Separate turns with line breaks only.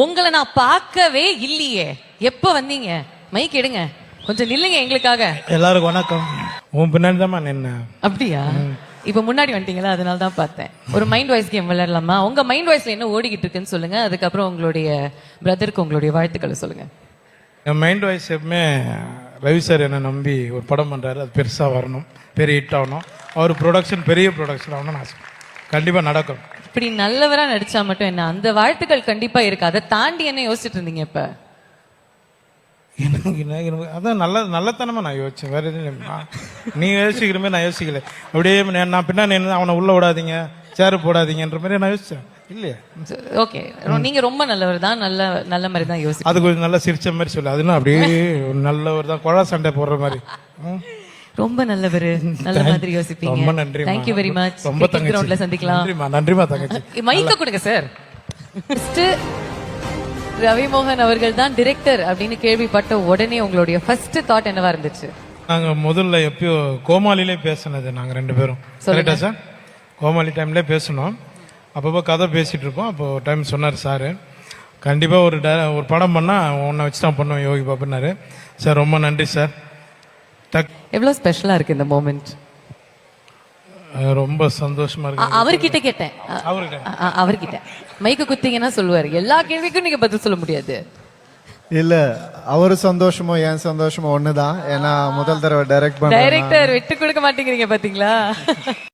உங்களை நான் பார்க்கவே இல்லையே. எப்ப வந்தீங்க? மைக் எடுங்க, கொஞ்சம் நில்லுங்க எங்களுக்காக.
எல்லாருக்கும் வணக்கம். உன் பின்னாடி தான் நின்ன.
அப்படியா? இப்ப முன்னாடி வந்துட்டீங்களா, அதனால தான் பார்த்தேன். ஒரு மைண்ட் வாய்ஸ் கேம் விளையாடலாமா? உங்க மைண்ட் வாய்ஸ்ல என்ன ஓடிக்கிட்டு இருக்குன்னு சொல்லுங்க. அதுக்கப்புறம் உங்களுடைய பிரதருக்கு உங்களுடைய வாழ்த்துக்களை சொல்லுங்க.
என் மைண்ட் வாய்ஸ் எப்பவுமே ரவி சார் என்னை நம்பி ஒரு படம் பண்றாரு, அது பெருசா வரணும், பெரிய ஹிட் ஆகணும், அவர் ப்ரொடக்ஷன் பெரிய ப்ரொடக்ஷன் ஆகணும்னு ஆசை. கண்டிப்பா நடக்கும்.
இப்படி நல்லவரா நடிச்சா மட்டும் என்ன, அந்த வாழ்த்துக்கள் கண்டிப்பா இருக்கு. அதை தாண்டி என்ன யோசிச்சுட்டு இருந்தீங்க இப்ப?
எனக்கு அதான் நல்லத்தனமா நான் யோசிச்சேன், வேற எதுவும் இல்லை. நீ யோசிக்கிறமே நான் யோசிக்கல. அப்படியே நான் பின்னாடி அவனை உள்ள விடாதீங்க, சேரு போடாதீங்கன்ற மாதிரி நான் யோசிச்சேன். இல்லையா?
ஓகே, நீங்க ரொம்ப நல்லவர் தான், நல்ல மாதிரி தான் யோசி.
அது கொஞ்சம் நல்லா சிரிச்ச மாதிரி சொல்லு. அதுனா அப்படியே நல்லவர் தான், குழா சண்டை போடுற மாதிரி.
ரொம்ப நல்லவர், நல்ல மாதிரி யோசிப்பீங்க.
ரொம்ப நன்றி.
Thank you very much.
ரொம்ப தங்கச்சி.
கிரவுண்ட்ல சந்திக்கலாம்.
நன்றிமா தங்கச்சி.
மைக்க கொடுங்க சார். ரவி மோகன் அவர்கள் தான் டைரக்டர் அப்படின்னு கேள்விப்பட்ட உடனே உங்களுடைய ஃபர்ஸ்ட் தாட் என்னவா இருந்துச்சு?
நாங்க முதல்ல எப்பயோ கோமாளிலே பேசினது, நாங்க ரெண்டு பேரும். கரெக்டா சார்? கோமாளி டைம்ல பேசணும். அப்பப்போ கதை பேசிட்டு இருப்போம். அப்போ டைம் சொன்னார் சார், கண்டிப்பா ஒரு படம் பண்ணா உன்னை வச்சு தான் பண்ணுவோம் யோகி பாப்புன்னாரு. சார் ரொம்ப நன்றி சார்.
எவ்வளவு ஸ்பெஷலா இருக்கு இந்த மொமெண்ட்?
ரொம்ப சந்தோஷமா இருக்கு.
அவர்கிட்ட கேட்டேன், அவர்கிட்ட மைக்கு குத்திங்கன்னா சொல்லுவாரு. எல்லா கேள்விக்கும் நீங்க பதில் சொல்ல முடியாது.
இல்ல, அவரு சந்தோஷமோ என் சந்தோஷமோ ஒண்ணுதான். ஏன்னா முதல் தடவை டைரக்டர்
விட்டு கொடுக்க மாட்டேங்கிறீங்க பாத்தீங்களா?